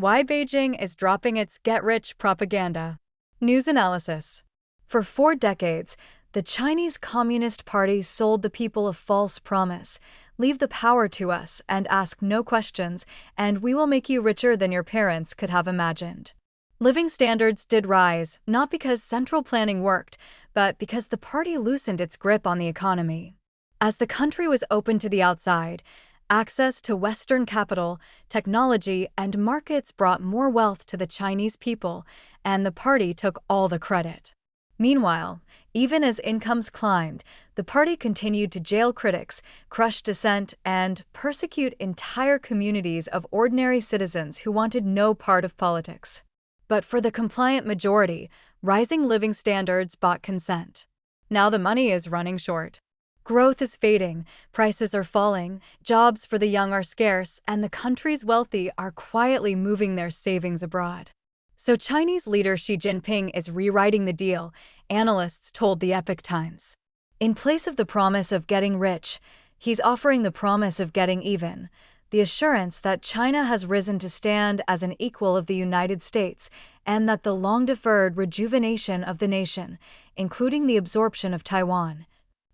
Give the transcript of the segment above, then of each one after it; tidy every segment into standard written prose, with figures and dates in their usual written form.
Why Beijing is dropping its get-rich propaganda. News analysis. For 4 decades, the Chinese Communist Party sold the people a false promise: leave the power to us and ask no questions, and we will make you richer than your parents could have imagined. Living standards did rise, not because central planning worked, but because the party loosened its grip on the economy. As the country was open to the outside, access to Western capital, technology, and markets brought more wealth to the Chinese people, and the party took all the credit. Meanwhile, even as incomes climbed, the party continued to jail critics, crush dissent, and persecute entire communities of ordinary citizens who wanted no part of politics. But for the compliant majority, rising living standards bought consent. Now the money is running short. Growth is fading, prices are falling, jobs for the young are scarce, and the country's wealthy are quietly moving their savings abroad. So Chinese leader Xi Jinping is rewriting the deal, analysts told the Epoch Times. In place of the promise of getting rich, he's offering the promise of getting even, the assurance that China has risen to stand as an equal of the United States, and that the long-deferred rejuvenation of the nation, including the absorption of Taiwan,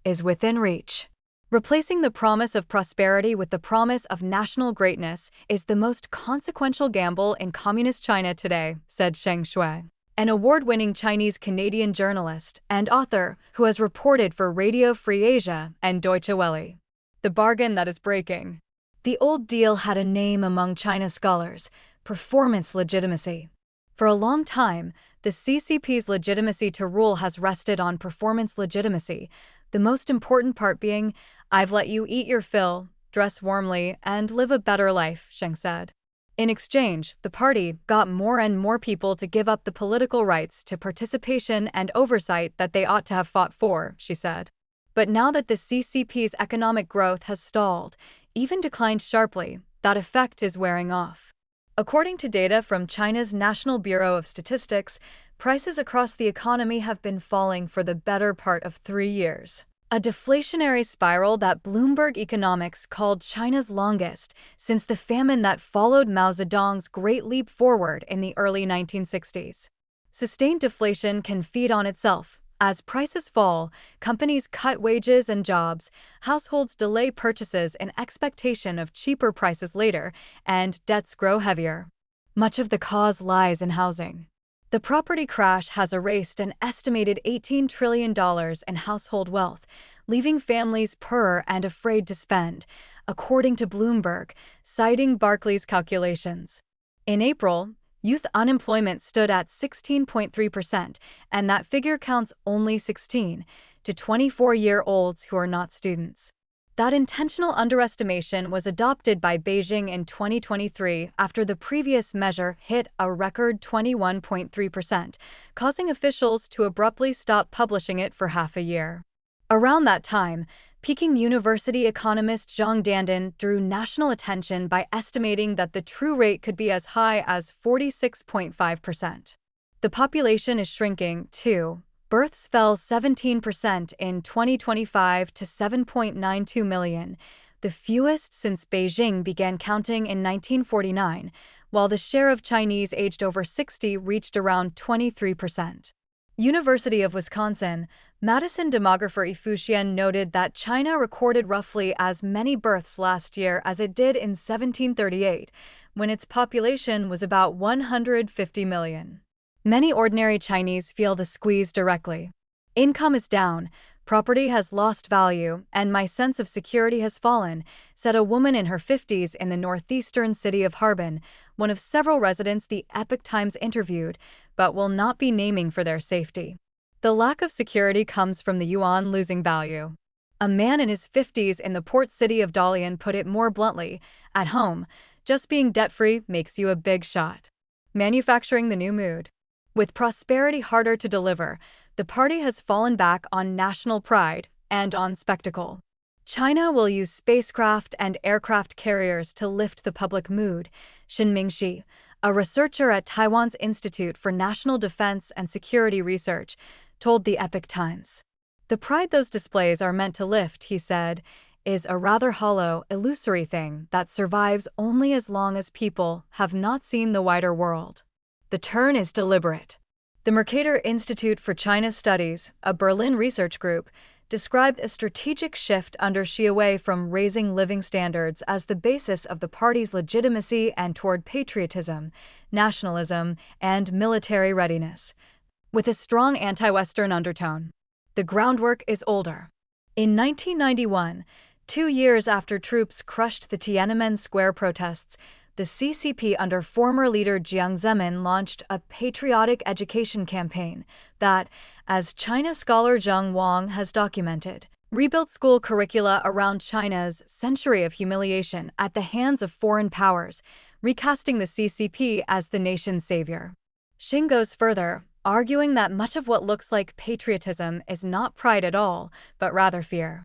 is within reach. Replacing the promise of prosperity with the promise of national greatness is the most consequential gamble in Communist China today, said Sheng Shui, an award-winning Chinese-Canadian journalist and author who has reported for Radio Free Asia and Deutsche Welle. The bargain that is breaking. The old deal had a name among China scholars: performance legitimacy. For a long time, the CCP's legitimacy to rule has rested on performance legitimacy, the most important part being, "I've let you eat your fill, dress warmly, and live a better life," Sheng said. In exchange, the party got more and more people to give up the political rights to participation and oversight that they ought to have fought for, she said. But now that the CCP's economic growth has stalled, even declined sharply, that effect is wearing off. According to data from China's National Bureau of Statistics, prices across the economy have been falling for the better part of 3 years. A deflationary spiral that Bloomberg Economics called China's longest since the famine that followed Mao Zedong's Great Leap Forward in the early 1960s. Sustained deflation can feed on itself. As prices fall, companies cut wages and jobs, households delay purchases in expectation of cheaper prices later, and debts grow heavier. Much of the cause lies in housing. The property crash has erased an estimated $18 trillion in household wealth, leaving families poorer and afraid to spend, according to Bloomberg, citing Barclays calculations. In April, youth unemployment stood at 16.3%, and that figure counts only 16 to 24-year-olds who are not students. That intentional underestimation was adopted by Beijing in 2023 after the previous measure hit a record 21.3%, causing officials to abruptly stop publishing it for half a year. Around that time, Peking University economist Zhang Dandan drew national attention by estimating that the true rate could be as high as 46.5%. The population is shrinking, too. Births fell 17% in 2025 to 7.92 million, the fewest since Beijing began counting in 1949, while the share of Chinese aged over 60 reached around 23%. University of Wisconsin, Madison demographer Fu Xian noted that China recorded roughly as many births last year as it did in 1738, when its population was about 150 million. Many ordinary Chinese feel the squeeze directly. Income is down, property has lost value, and my sense of security has fallen, said a woman in her 50s in the northeastern city of Harbin, one of several residents the Epoch Times interviewed, but will not be naming for their safety. The lack of security comes from the yuan losing value. A man in his 50s in the port city of Dalian put it more bluntly: at home, just being debt-free makes you a big shot. Manufacturing the new mood. With prosperity harder to deliver, the party has fallen back on national pride and on spectacle. China will use spacecraft and aircraft carriers to lift the public mood, Xin Mingxi, a researcher at Taiwan's Institute for National Defense and Security Research, told the Epoch Times. The pride those displays are meant to lift, he said, is a rather hollow, illusory thing that survives only as long as people have not seen the wider world. The turn is deliberate. The Mercator Institute for China Studies, a Berlin research group, described a strategic shift under Xi away from raising living standards as the basis of the party's legitimacy and toward patriotism, nationalism, and military readiness, with a strong anti-Western undertone. The groundwork is older. In 1991, 2 years after troops crushed the Tiananmen Square protests, the CCP under former leader Jiang Zemin launched a patriotic education campaign that, as China scholar Zheng Wang has documented, rebuilt school curricula around China's century of humiliation at the hands of foreign powers, recasting the CCP as the nation's savior. Xing goes further, arguing that much of what looks like patriotism is not pride at all, but rather fear.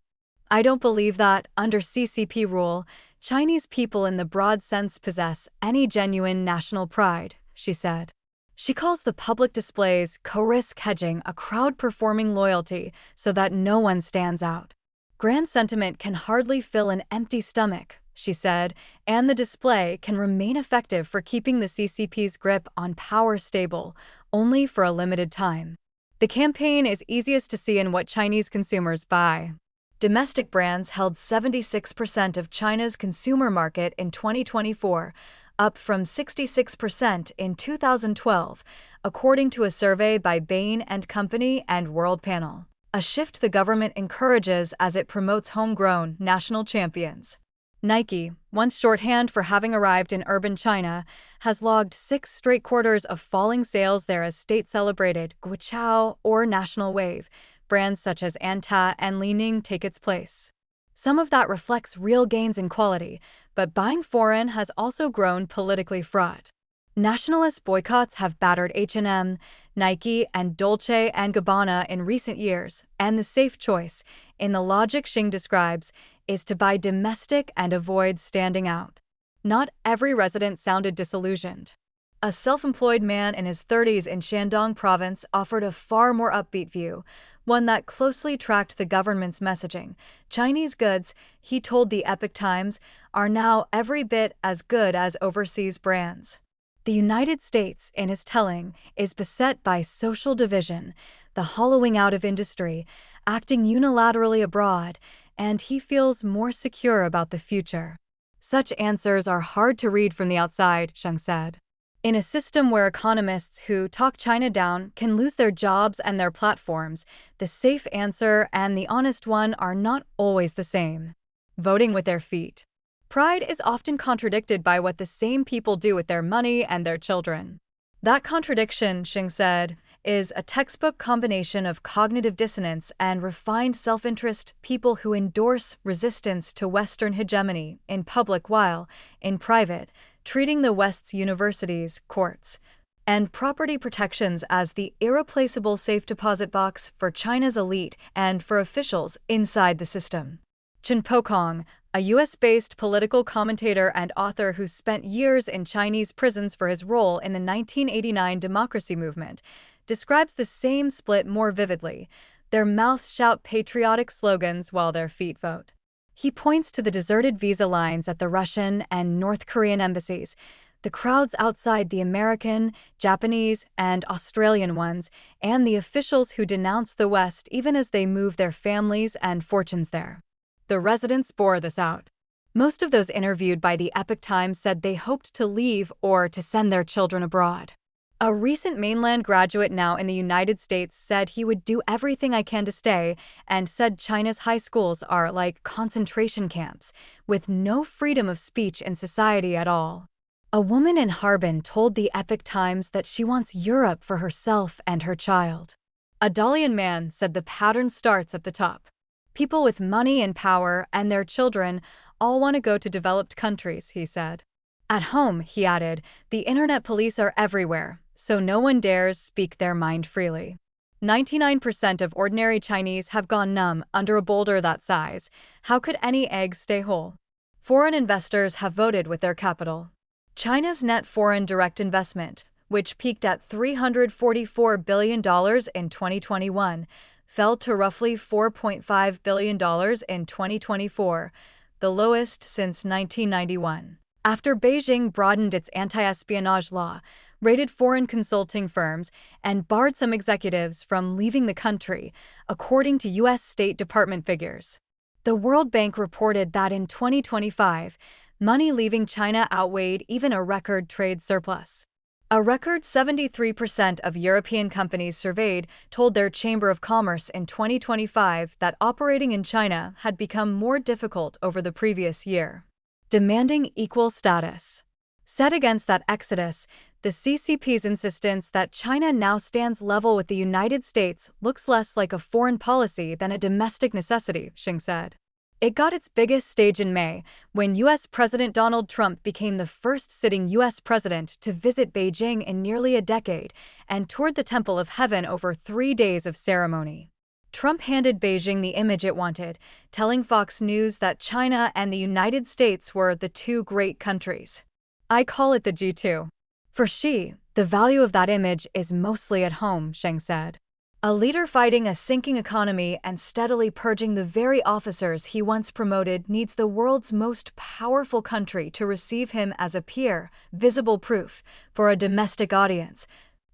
I don't believe that, under CCP rule, Chinese people in the broad sense possess any genuine national pride, she said. She calls the public displays co-risk hedging, a crowd performing loyalty so that no one stands out. Grand sentiment can hardly fill an empty stomach, she said, and the display can remain effective for keeping the CCP's grip on power stable, only for a limited time. The campaign is easiest to see in what Chinese consumers buy. Domestic brands held 76% of China's consumer market in 2024, up from 66% in 2012, according to a survey by Bain & Company and World Panel. A shift the government encourages as it promotes homegrown national champions. Nike, once shorthand for having arrived in urban China, has logged 6 straight quarters of falling sales there as state-celebrated Guoqiao or National Wave brands such as Anta and Li Ning take its place. Some of that reflects real gains in quality, but buying foreign has also grown politically fraught. Nationalist boycotts have battered H&M, Nike, and Dolce & Gabbana in recent years, and the safe choice, in the logic Xing describes, is to buy domestic and avoid standing out. Not every resident sounded disillusioned. A self-employed man in his 30s in Shandong province offered a far more upbeat view, one that closely tracked the government's messaging. Chinese goods, he told the Epoch Times, are now every bit as good as overseas brands. The United States, in his telling, is beset by social division, the hollowing out of industry, acting unilaterally abroad, and he feels more secure about the future. Such answers are hard to read from the outside, Xing said. In a system where economists who talk China down can lose their jobs and their platforms, the safe answer and the honest one are not always the same. Voting with their feet. Pride is often contradicted by what the same people do with their money and their children. That contradiction, Xing said, is a textbook combination of cognitive dissonance and refined self-interest. People who endorse resistance to Western hegemony in public while, in private, treating the West's universities, courts, and property protections as the irreplaceable safe deposit box for China's elite and for officials inside the system. Chen Pokong, a US-based political commentator and author who spent years in Chinese prisons for his role in the 1989 democracy movement, describes the same split more vividly. Their mouths shout patriotic slogans while their feet vote. He points to the deserted visa lines at the Russian and North Korean embassies, the crowds outside the American, Japanese, and Australian ones, and the officials who denounce the West even as they move their families and fortunes there. The residents bore this out. Most of those interviewed by the Epoch Times said they hoped to leave or to send their children abroad. A recent mainland graduate now in the United States said he would do everything I can to stay, and said China's high schools are like concentration camps, with no freedom of speech in society at all. A woman in Harbin told the Epoch Times that she wants Europe for herself and her child. A Dalian man said the pattern starts at the top. People with money and power and their children all want to go to developed countries, he said. At home, he added, the internet police are everywhere, so no one dares speak their mind freely. 99% of ordinary Chinese have gone numb under a boulder that size. How could any egg stay whole? Foreign investors have voted with their capital. China's net foreign direct investment, which peaked at $344 billion in 2021, fell to roughly $4.5 billion in 2024, the lowest since 1991. After Beijing broadened its anti-espionage law, raided foreign consulting firms, and barred some executives from leaving the country, according to U.S. State Department figures. The World Bank reported that in 2025, money leaving China outweighed even a record trade surplus. A record 73% of European companies surveyed told their Chamber of Commerce in 2025 that operating in China had become more difficult over the previous year. Demanding equal status. Set against that exodus, the CCP's insistence that China now stands level with the United States looks less like a foreign policy than a domestic necessity, Xing said. It got its biggest stage in May, when U.S. President Donald Trump became the first sitting U.S. president to visit Beijing in nearly a decade and toured the Temple of Heaven over 3 days of ceremony. Trump handed Beijing the image it wanted, telling Fox News that China and the United States were the two great countries. I call it the G2. For Xi, the value of that image is mostly at home, Xing said. A leader fighting a sinking economy and steadily purging the very officers he once promoted needs the world's most powerful country to receive him as a peer, visible proof, for a domestic audience,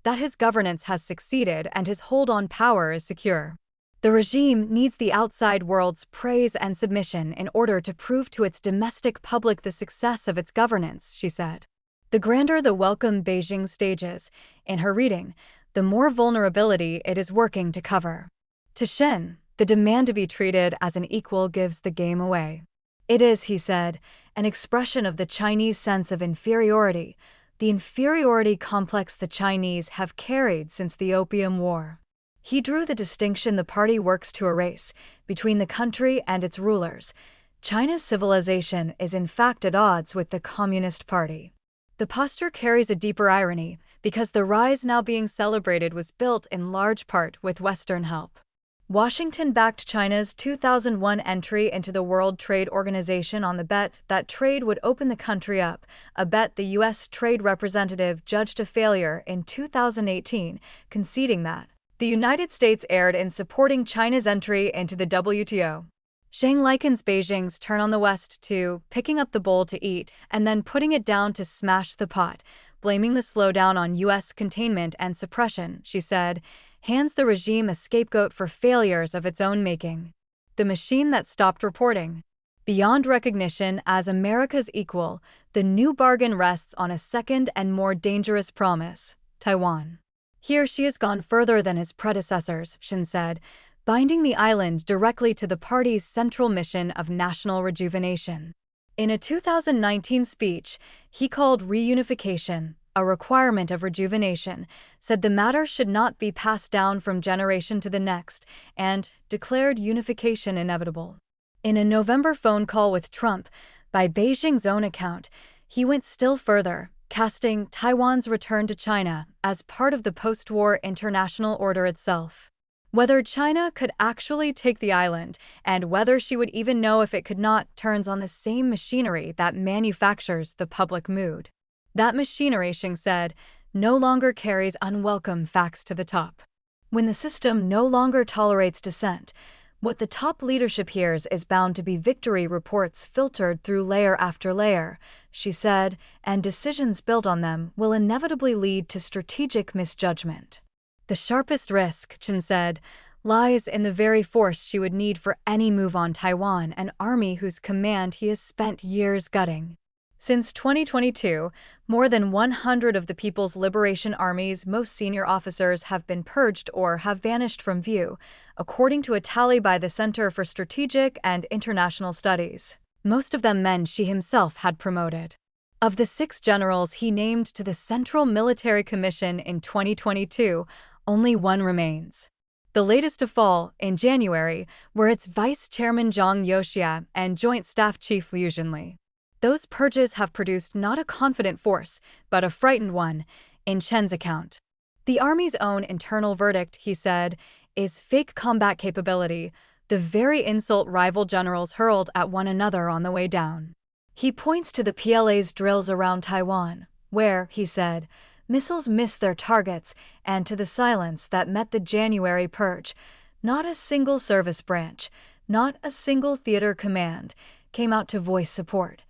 that his governance has succeeded and his hold on power is secure. The regime needs the outside world's praise and submission in order to prove to its domestic public the success of its governance, she said. The grander the welcome Beijing stages, in her reading, the more vulnerability it is working to cover. To Shen, the demand to be treated as an equal gives the game away. It is, he said, an expression of the Chinese sense of inferiority, the inferiority complex the Chinese have carried since the Opium War. He drew the distinction the party works to erase between the country and its rulers. China's civilization is in fact at odds with the Communist Party. The posture carries a deeper irony, because the rise now being celebrated was built in large part with Western help. Washington backed China's 2001 entry into the World Trade Organization on the bet that trade would open the country up, a bet the U.S. Trade Representative judged a failure in 2018, conceding that the United States erred in supporting China's entry into the WTO. Xing likens Beijing's turn on the West to picking up the bowl to eat and then putting it down to smash the pot, blaming the slowdown on U.S. containment and suppression, she said, hands the regime a scapegoat for failures of its own making. The machine that stopped reporting. Beyond recognition as America's equal, the new bargain rests on a second and more dangerous promise, Taiwan. Here she has gone further than his predecessors, Shin said, binding the island directly to the party's central mission of national rejuvenation. In a 2019 speech, he called reunification, a requirement of rejuvenation, said the matter should not be passed down from generation to the next, and declared unification inevitable. In a November phone call with Trump, by Beijing's own account, he went still further, casting Taiwan's return to China as part of the post-war international order itself. Whether China could actually take the island, and whether she would even know if it could not, turns on the same machinery that manufactures the public mood. That machinery, Xing said, no longer carries unwelcome facts to the top. When the system no longer tolerates dissent, what the top leadership hears is bound to be victory reports filtered through layer after layer, she said, and decisions built on them will inevitably lead to strategic misjudgment. The sharpest risk, Chen said, lies in the very force she would need for any move on Taiwan, an army whose command he has spent years gutting. Since 2022, more than 100 of the People's Liberation Army's most senior officers have been purged or have vanished from view, according to a tally by the Center for Strategic and International Studies, most of them men Xi himself had promoted. Of the 6 generals he named to the Central Military Commission in 2022, only 1 remains. The latest to fall, in January, were its Vice Chairman Zhang Youxia and Joint Staff Chief Liu Zhenli. Those purges have produced not a confident force, but a frightened one, in Chen's account. The Army's own internal verdict, he said, is fake combat capability, the very insult rival generals hurled at one another on the way down. He points to the PLA's drills around Taiwan, where, he said, missiles missed their targets, and to the silence that met the January purge, Not a single service branch, not a single theater command came out to voice support.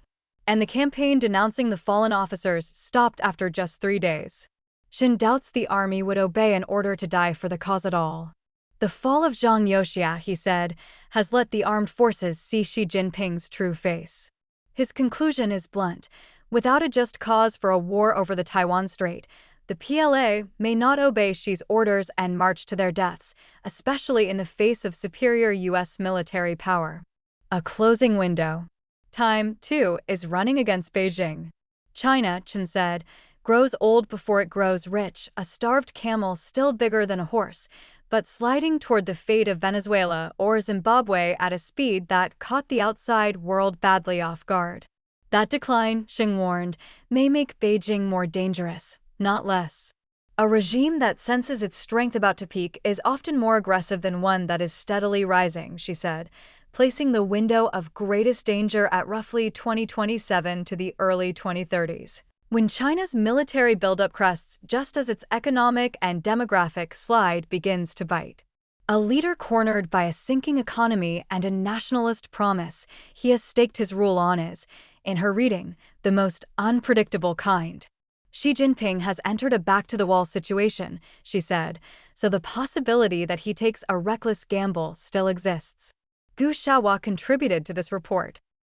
And the campaign denouncing the fallen officers stopped after just 3 days. Shin doubts the army would obey an order to die for the cause at all. The fall of Zhang Youxia, he said, has let the armed forces see Xi Jinping's true face. His conclusion is blunt. Without a just cause for a war over the Taiwan Strait, the PLA may not obey Xi's orders and march to their deaths, especially in the face of superior U.S. military power. A closing window. Time, too, is running against Beijing. China, Chen said, grows old before it grows rich, a starved camel still bigger than a horse, but sliding toward the fate of Venezuela or Zimbabwe at a speed that caught the outside world badly off guard. That decline, Xing warned, may make Beijing more dangerous, not less. A regime that senses its strength about to peak is often more aggressive than one that is steadily rising, she said, placing the window of greatest danger at roughly 2027 to the early 2030s. When China's military buildup crests just as its economic and demographic slide begins to bite. A leader cornered by a sinking economy and a nationalist promise he has staked his rule on is, in her reading, the most unpredictable kind. Xi Jinping has entered a back-to-the-wall situation, she said, so the possibility that he takes a reckless gamble still exists. Gu Xiaohua contributed to this report.